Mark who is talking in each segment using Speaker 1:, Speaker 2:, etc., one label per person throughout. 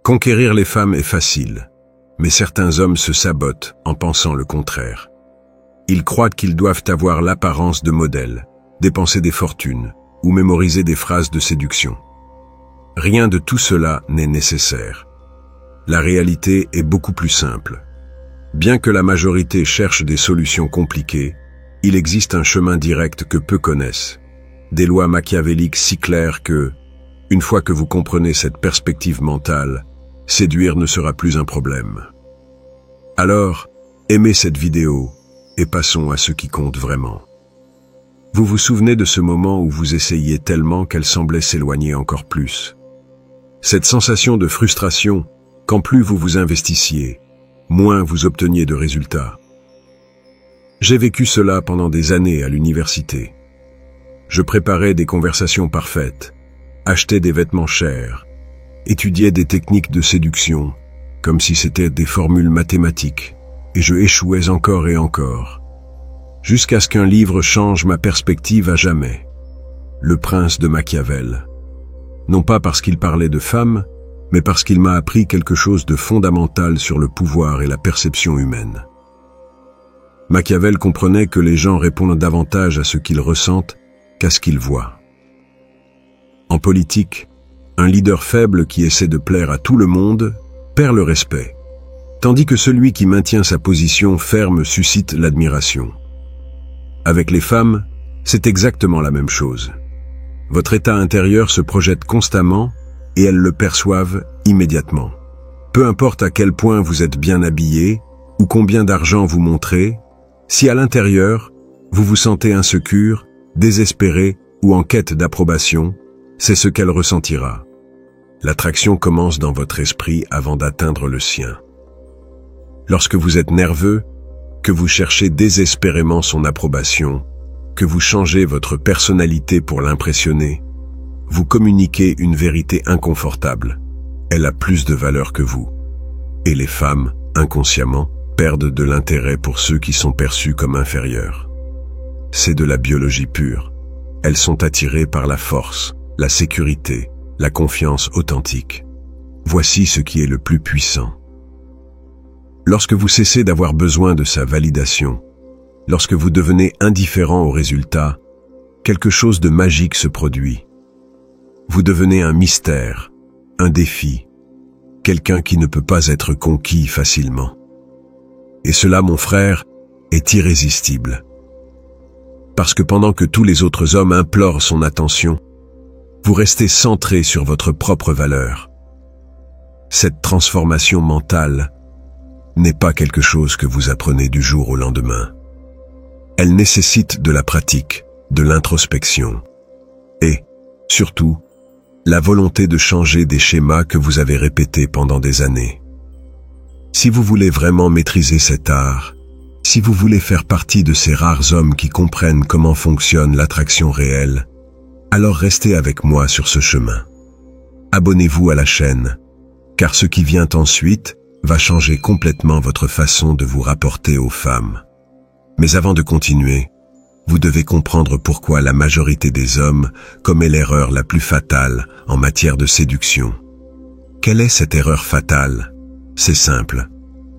Speaker 1: Conquérir les femmes est facile, mais certains hommes se sabotent en pensant le contraire. Ils croient qu'ils doivent avoir l'apparence de modèle, dépenser des fortunes ou mémoriser des phrases de séduction. Rien de tout cela n'est nécessaire. La réalité est beaucoup plus simple. Bien que la majorité cherche des solutions compliquées, il existe un chemin direct que peu connaissent. Des lois machiavéliques si claires que, une fois que vous comprenez cette perspective mentale, séduire ne sera plus un problème. Alors, aimez cette vidéo et passons à ce qui compte vraiment. Vous vous souvenez de ce moment où vous essayiez tellement qu'elle semblait s'éloigner encore plus. Cette sensation de frustration, quand plus vous vous investissiez, moins vous obteniez de résultats. J'ai vécu cela pendant des années à l'université. Je préparais des conversations parfaites, achetais des vêtements chers, étudiais des techniques de séduction, comme si c'était des formules mathématiques, et je échouais encore et encore, jusqu'à ce qu'un livre change ma perspective à jamais. Le Prince de Machiavel. Non pas parce qu'il parlait de femmes, mais parce qu'il m'a appris quelque chose de fondamental sur le pouvoir et la perception humaine. Machiavel comprenait que les gens répondent davantage à ce qu'ils ressentent qu'à ce qu'ils voient. En politique, un leader faible qui essaie de plaire à tout le monde perd le respect, tandis que celui qui maintient sa position ferme suscite l'admiration. Avec les femmes, c'est exactement la même chose. Votre état intérieur se projette constamment et elles le perçoivent immédiatement. Peu importe à quel point vous êtes bien habillé ou combien d'argent vous montrez, si à l'intérieur, vous vous sentez insécure, désespéré ou en quête d'approbation, c'est ce qu'elle ressentira. L'attraction commence dans votre esprit avant d'atteindre le sien. Lorsque vous êtes nerveux, que vous cherchez désespérément son approbation, que vous changez votre personnalité pour l'impressionner, vous communiquez une vérité inconfortable. Elle a plus de valeur que vous. Et les femmes, inconsciemment, perdent de l'intérêt pour ceux qui sont perçus comme inférieurs. C'est de la biologie pure. Elles sont attirées par la force, la sécurité, la confiance authentique. Voici ce qui est le plus puissant. Lorsque vous cessez d'avoir besoin de sa validation, lorsque vous devenez indifférent aux résultats, quelque chose de magique se produit. Vous devenez un mystère, un défi, quelqu'un qui ne peut pas être conquis facilement. Et cela, mon frère, est irrésistible. Parce que pendant que tous les autres hommes implorent son attention, vous restez centré sur votre propre valeur. Cette transformation mentale n'est pas quelque chose que vous apprenez du jour au lendemain. Elle nécessite de la pratique, de l'introspection et, surtout, la volonté de changer des schémas que vous avez répétés pendant des années. Si vous voulez vraiment maîtriser cet art, si vous voulez faire partie de ces rares hommes qui comprennent comment fonctionne l'attraction réelle, alors restez avec moi sur ce chemin. Abonnez-vous à la chaîne, car ce qui vient ensuite va changer complètement votre façon de vous rapporter aux femmes. Mais avant de continuer, vous devez comprendre pourquoi la majorité des hommes commet l'erreur la plus fatale en matière de séduction. Quelle est cette erreur fatale? C'est simple.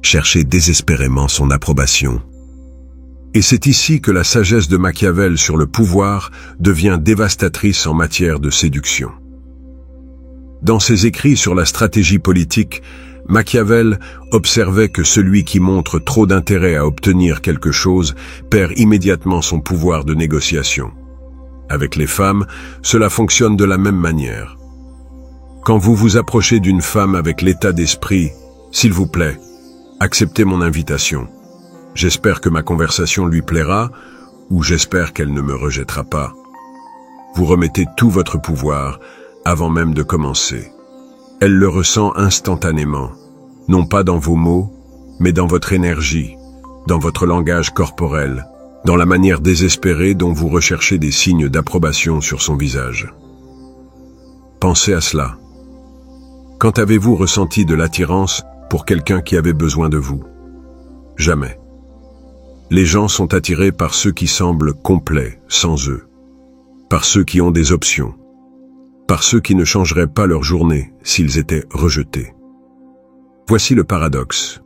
Speaker 1: Chercher désespérément son approbation. Et c'est ici que la sagesse de Machiavel sur le pouvoir devient dévastatrice en matière de séduction. Dans ses écrits sur la stratégie politique, Machiavel observait que celui qui montre trop d'intérêt à obtenir quelque chose perd immédiatement son pouvoir de négociation. Avec les femmes, cela fonctionne de la même manière. Quand vous vous approchez d'une femme avec l'état d'esprit « S'il vous plaît, acceptez mon invitation. J'espère que ma conversation lui plaira ou j'espère qu'elle ne me rejettera pas. » Vous remettez tout votre pouvoir avant même de commencer. Elle le ressent instantanément, non pas dans vos mots, mais dans votre énergie, dans votre langage corporel, dans la manière désespérée dont vous recherchez des signes d'approbation sur son visage. Pensez à cela. Quand avez-vous ressenti de l'attirance pour quelqu'un qui avait besoin de vous? Jamais. Les gens sont attirés par ceux qui semblent complets sans eux, par ceux qui ont des options, par ceux qui ne changeraient pas leur journée s'ils étaient rejetés. Voici le paradoxe.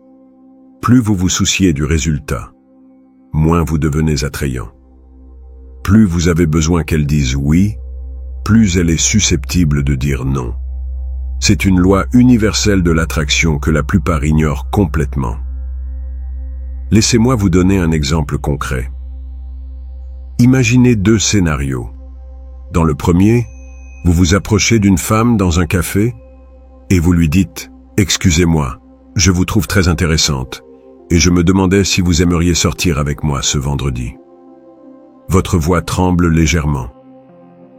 Speaker 1: Plus vous vous souciez du résultat, moins vous devenez attrayant. Plus vous avez besoin qu'elle dise oui, plus elle est susceptible de dire non. C'est une loi universelle de l'attraction que la plupart ignorent complètement. Laissez-moi vous donner un exemple concret. Imaginez deux scénarios. Dans le premier, vous vous approchez d'une femme dans un café et vous lui dites « Excusez-moi, je vous trouve très intéressante et je me demandais si vous aimeriez sortir avec moi ce vendredi. » Votre voix tremble légèrement.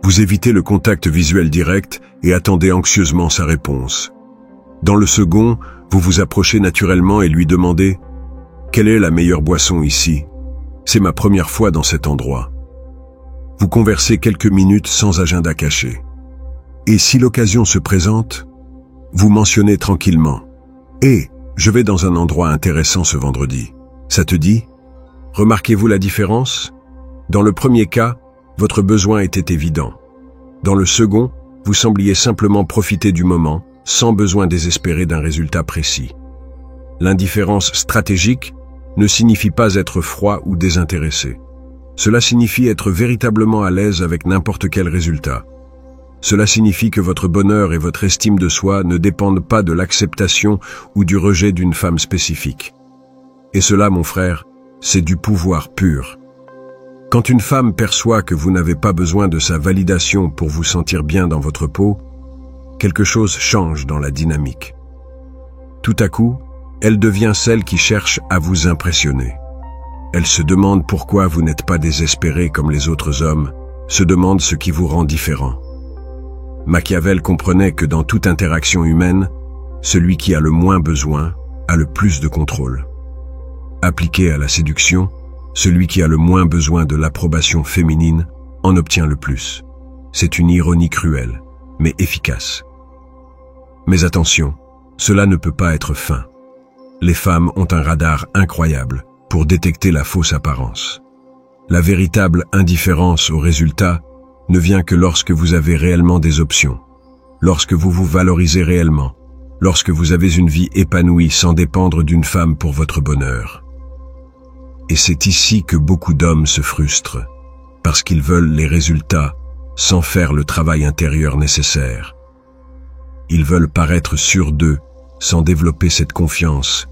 Speaker 1: Vous évitez le contact visuel direct et attendez anxieusement sa réponse. Dans le second, vous vous approchez naturellement et lui demandez « Quelle est la meilleure boisson ici ? C'est ma première fois dans cet endroit. » Vous conversez quelques minutes sans agenda caché. Et si l'occasion se présente, vous mentionnez tranquillement « Hé, je vais dans un endroit intéressant ce vendredi. Ça te dit ?» Remarquez-vous la différence ? Dans le premier cas, votre besoin était évident. Dans le second, vous sembliez simplement profiter du moment, sans besoin désespéré d'un résultat précis. L'indifférence stratégique ne signifie pas être froid ou désintéressé. Cela signifie être véritablement à l'aise avec n'importe quel résultat. Cela signifie que votre bonheur et votre estime de soi ne dépendent pas de l'acceptation ou du rejet d'une femme spécifique. Et cela, mon frère, c'est du pouvoir pur. Quand une femme perçoit que vous n'avez pas besoin de sa validation pour vous sentir bien dans votre peau, quelque chose change dans la dynamique. Tout à coup, elle devient celle qui cherche à vous impressionner. Elle se demande pourquoi vous n'êtes pas désespéré comme les autres hommes, se demande ce qui vous rend différent. Machiavel comprenait que dans toute interaction humaine, celui qui a le moins besoin a le plus de contrôle. Appliqué à la séduction, celui qui a le moins besoin de l'approbation féminine en obtient le plus. C'est une ironie cruelle, mais efficace. Mais attention, cela ne peut pas être fin. Les femmes ont un radar incroyable pour détecter la fausse apparence. La véritable indifférence au résultat ne vient que lorsque vous avez réellement des options, lorsque vous vous valorisez réellement, lorsque vous avez une vie épanouie sans dépendre d'une femme pour votre bonheur. Et c'est ici que beaucoup d'hommes se frustrent, parce qu'ils veulent les résultats sans faire le travail intérieur nécessaire. Ils veulent paraître sûrs d'eux sans développer cette confiance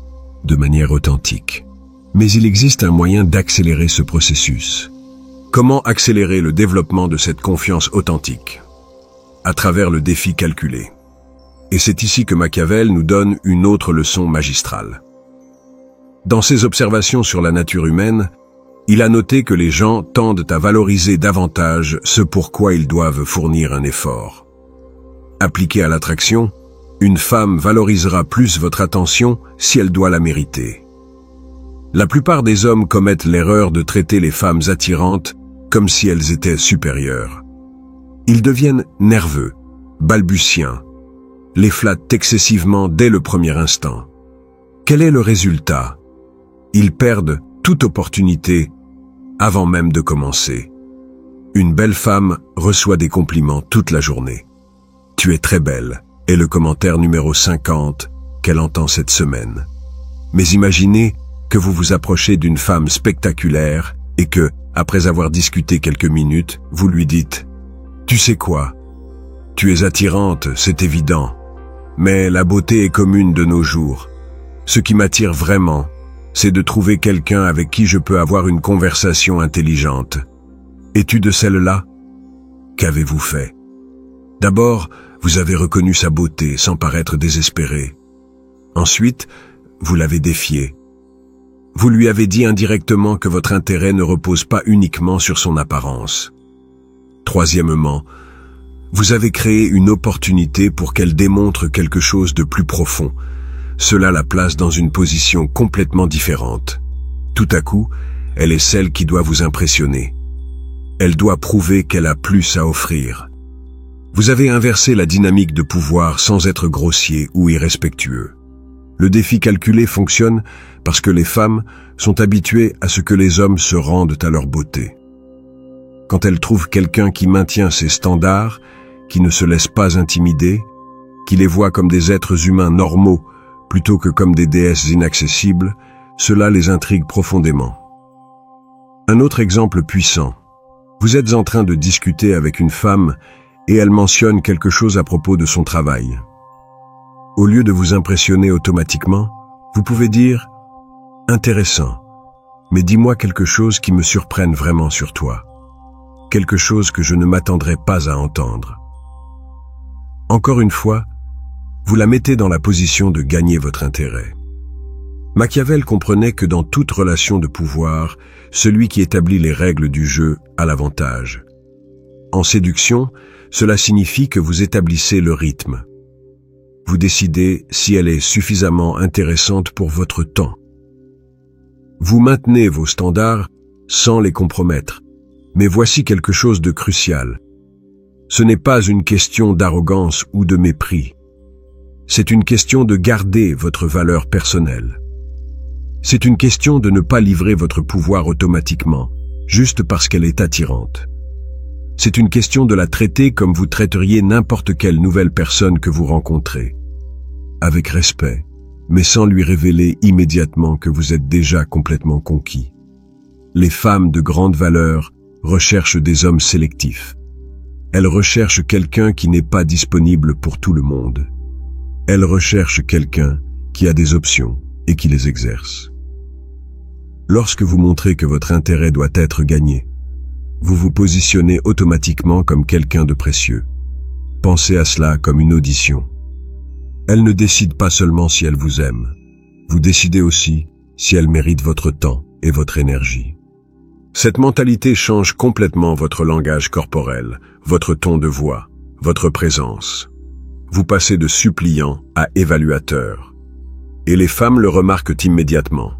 Speaker 1: de manière authentique. Mais il existe un moyen d'accélérer ce processus. Comment accélérer le développement de cette confiance authentique? À travers le défi calculé. Et c'est ici que Machiavel nous donne une autre leçon magistrale. Dans ses observations sur la nature humaine, il a noté que les gens tendent à valoriser davantage ce pourquoi ils doivent fournir un effort. Appliqué à l'attraction, une femme valorisera plus votre attention si elle doit la mériter. La plupart des hommes commettent l'erreur de traiter les femmes attirantes comme si elles étaient supérieures. Ils deviennent nerveux, balbutiens, les flattent excessivement dès le premier instant. Quel est le résultat? Ils perdent toute opportunité avant même de commencer. Une belle femme reçoit des compliments toute la journée. « Tu es très belle » est le commentaire numéro 50 qu'elle entend cette semaine. Mais imaginez que vous vous approchez d'une femme spectaculaire et que, après avoir discuté quelques minutes, vous lui dites « Tu sais quoi? Tu es attirante, c'est évident, mais la beauté est commune de nos jours. Ce qui m'attire vraiment, c'est de trouver quelqu'un avec qui je peux avoir une conversation intelligente. Es-tu de celle-là? Qu'avez-vous fait? D'abord, vous avez reconnu sa beauté sans paraître désespéré. Ensuite, vous l'avez défiée. Vous lui avez dit indirectement que votre intérêt ne repose pas uniquement sur son apparence. Troisièmement, vous avez créé une opportunité pour qu'elle démontre quelque chose de plus profond. Cela la place dans une position complètement différente. Tout à coup, elle est celle qui doit vous impressionner. Elle doit prouver qu'elle a plus à offrir. Vous avez inversé la dynamique de pouvoir sans être grossier ou irrespectueux. Le défi calculé fonctionne parce que les femmes sont habituées à ce que les hommes se rendent à leur beauté. Quand elles trouvent quelqu'un qui maintient ses standards, qui ne se laisse pas intimider, qui les voit comme des êtres humains normaux plutôt que comme des déesses inaccessibles, cela les intrigue profondément. Un autre exemple puissant. Vous êtes en train de discuter avec une femme et elle mentionne quelque chose à propos de son travail. Au lieu de vous impressionner automatiquement, vous pouvez dire « Intéressant, mais dis-moi quelque chose qui me surprenne vraiment sur toi. Quelque chose que je ne m'attendrais pas à entendre. » Encore une fois, vous la mettez dans la position de gagner votre intérêt. Machiavel comprenait que dans toute relation de pouvoir, celui qui établit les règles du jeu a l'avantage. En séduction, cela signifie que vous établissez le rythme. Vous décidez si elle est suffisamment intéressante pour votre temps. Vous maintenez vos standards sans les compromettre. Mais voici quelque chose de crucial. Ce n'est pas une question d'arrogance ou de mépris. C'est une question de garder votre valeur personnelle. C'est une question de ne pas livrer votre pouvoir automatiquement, juste parce qu'elle est attirante. C'est une question de la traiter comme vous traiteriez n'importe quelle nouvelle personne que vous rencontrez. Avec respect, mais sans lui révéler immédiatement que vous êtes déjà complètement conquis. Les femmes de grande valeur recherchent des hommes sélectifs. Elles recherchent quelqu'un qui n'est pas disponible pour tout le monde. Elles recherchent quelqu'un qui a des options et qui les exerce. Lorsque vous montrez que votre intérêt doit être gagné, vous vous positionnez automatiquement comme quelqu'un de précieux. Pensez à cela comme une audition. Elle ne décide pas seulement si elle vous aime. Vous décidez aussi si elle mérite votre temps et votre énergie. Cette mentalité change complètement votre langage corporel, votre ton de voix, votre présence. Vous passez de suppliant à évaluateur. Et les femmes le remarquent immédiatement.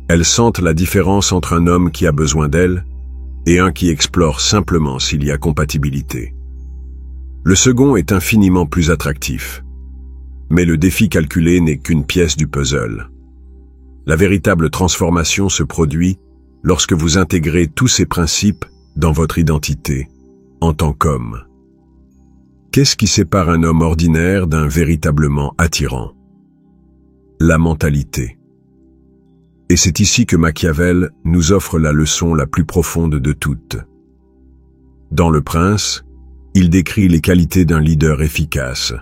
Speaker 1: Elles sentent la différence entre un homme qui a besoin d'elles et un qui explore simplement s'il y a compatibilité. Le second est infiniment plus attractif. Mais le défi calculé n'est qu'une pièce du puzzle. La véritable transformation se produit lorsque vous intégrez tous ces principes dans votre identité, en tant qu'homme. Qu'est-ce qui sépare un homme ordinaire d'un véritablement attirant? La mentalité. Et c'est ici que Machiavel nous offre la leçon la plus profonde de toutes. Dans Le Prince, il décrit les qualités d'un leader efficace.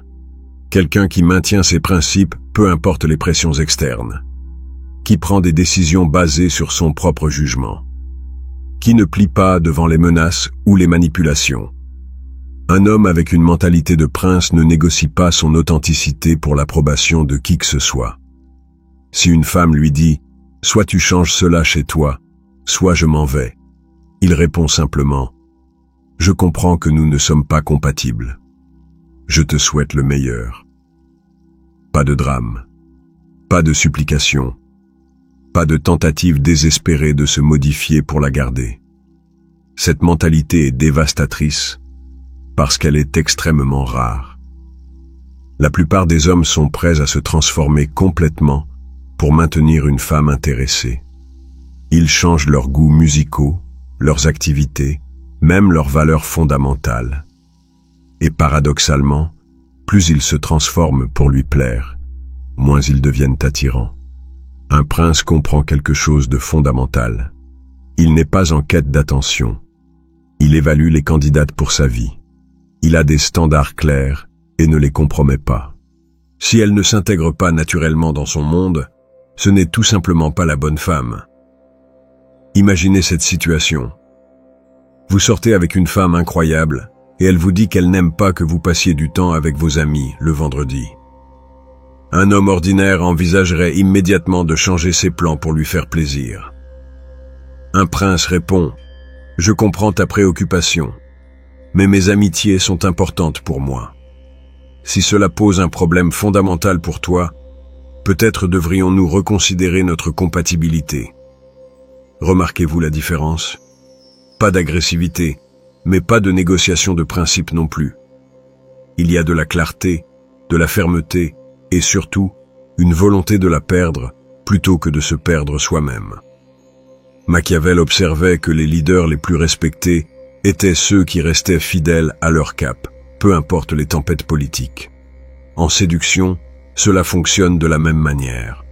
Speaker 1: Quelqu'un qui maintient ses principes, peu importe les pressions externes. Qui prend des décisions basées sur son propre jugement. Qui ne plie pas devant les menaces ou les manipulations. Un homme avec une mentalité de prince ne négocie pas son authenticité pour l'approbation de qui que ce soit. Si une femme lui dit « Soit tu changes cela chez toi, soit je m'en vais », il répond simplement « Je comprends que nous ne sommes pas compatibles. Je te souhaite le meilleur. » Pas de drame, pas de supplication, pas de tentative désespérée de se modifier pour la garder. Cette mentalité est dévastatrice parce qu'elle est extrêmement rare. La plupart des hommes sont prêts à se transformer complètement pour maintenir une femme intéressée. Ils changent leurs goûts musicaux, leurs activités, même leurs valeurs fondamentales. Et paradoxalement, plus ils se transforment pour lui plaire, moins ils deviennent attirants. Un prince comprend quelque chose de fondamental. Il n'est pas en quête d'attention. Il évalue les candidates pour sa vie. Il a des standards clairs et ne les compromet pas. Si elle ne s'intègre pas naturellement dans son monde, ce n'est tout simplement pas la bonne femme. Imaginez cette situation. Vous sortez avec une femme incroyable et elle vous dit qu'elle n'aime pas que vous passiez du temps avec vos amis le vendredi. Un homme ordinaire envisagerait immédiatement de changer ses plans pour lui faire plaisir. Un prince répond « Je comprends ta préoccupation, mais mes amitiés sont importantes pour moi. Si cela pose un problème fondamental pour toi, peut-être devrions-nous reconsidérer notre compatibilité. » Remarquez-vous la différence? Pas d'agressivité, mais pas de négociation de principe non plus. Il y a de la clarté, de la fermeté, et surtout, une volonté de la perdre plutôt que de se perdre soi-même. Machiavel observait que les leaders les plus respectés étaient ceux qui restaient fidèles à leur cap, peu importe les tempêtes politiques. En séduction, cela fonctionne de la même manière.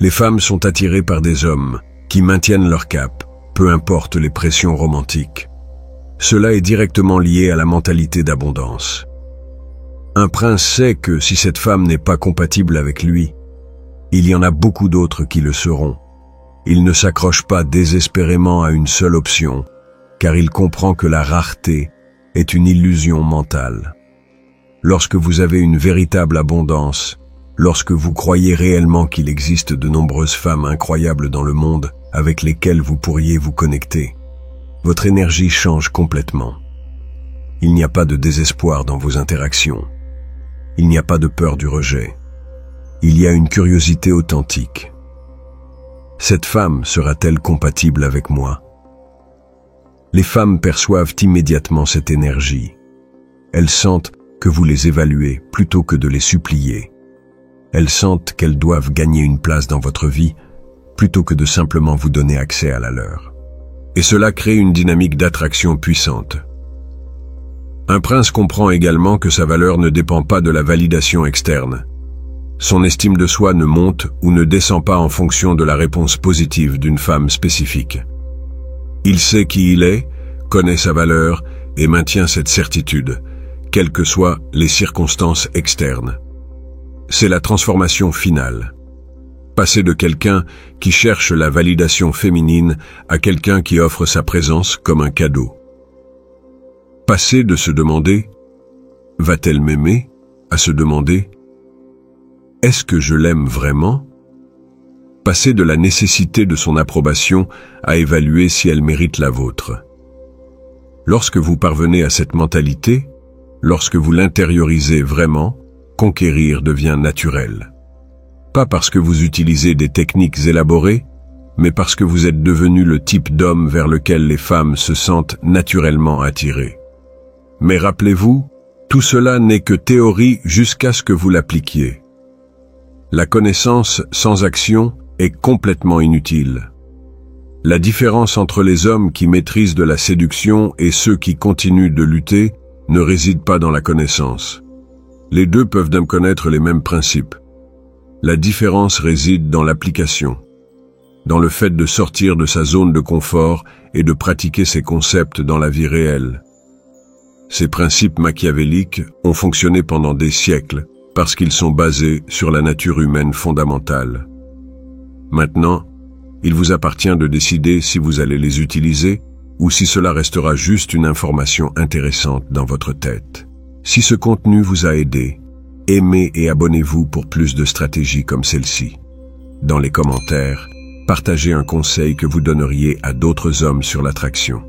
Speaker 1: Les femmes sont attirées par des hommes qui maintiennent leur cap, peu importe les pressions romantiques. Cela est directement lié à la mentalité d'abondance. Un prince sait que si cette femme n'est pas compatible avec lui, il y en a beaucoup d'autres qui le seront. Il ne s'accroche pas désespérément à une seule option, car il comprend que la rareté est une illusion mentale. Lorsque vous avez une véritable abondance, lorsque vous croyez réellement qu'il existe de nombreuses femmes incroyables dans le monde avec lesquelles vous pourriez vous connecter, votre énergie change complètement. Il n'y a pas de désespoir dans vos interactions. Il n'y a pas de peur du rejet. Il y a une curiosité authentique. Cette femme sera-t-elle compatible avec moi? Les femmes perçoivent immédiatement cette énergie. Elles sentent que vous les évaluez plutôt que de les supplier. Elles sentent qu'elles doivent gagner une place dans votre vie plutôt que de simplement vous donner accès à la leur. Et cela crée une dynamique d'attraction puissante. Un prince comprend également que sa valeur ne dépend pas de la validation externe. Son estime de soi ne monte ou ne descend pas en fonction de la réponse positive d'une femme spécifique. Il sait qui il est, connaît sa valeur et maintient cette certitude, quelles que soient les circonstances externes. C'est la transformation finale. Passer de quelqu'un qui cherche la validation féminine à quelqu'un qui offre sa présence comme un cadeau. Passer de se demander « Va-t-elle m'aimer ?» à se demander « Est-ce que je l'aime vraiment ?» Passer de la nécessité de son approbation à évaluer si elle mérite la vôtre. Lorsque vous parvenez à cette mentalité, lorsque vous l'intériorisez vraiment, conquérir devient naturel. Pas parce que vous utilisez des techniques élaborées, mais parce que vous êtes devenu le type d'homme vers lequel les femmes se sentent naturellement attirées. Mais rappelez-vous, tout cela n'est que théorie jusqu'à ce que vous l'appliquiez. La connaissance sans action est complètement inutile. La différence entre les hommes qui maîtrisent de la séduction et ceux qui continuent de lutter ne réside pas dans la connaissance. Les deux peuvent connaître les mêmes principes. La différence réside dans l'application, dans le fait de sortir de sa zone de confort et de pratiquer ces concepts dans la vie réelle. Ces principes machiavéliques ont fonctionné pendant des siècles parce qu'ils sont basés sur la nature humaine fondamentale. Maintenant, il vous appartient de décider si vous allez les utiliser ou si cela restera juste une information intéressante dans votre tête. Si ce contenu vous a aidé, aimez et abonnez-vous pour plus de stratégies comme celle-ci. Dans les commentaires, partagez un conseil que vous donneriez à d'autres hommes sur l'attraction.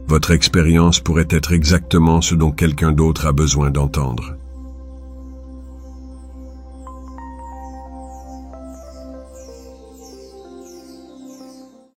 Speaker 1: Votre expérience pourrait être exactement ce dont quelqu'un d'autre a besoin d'entendre.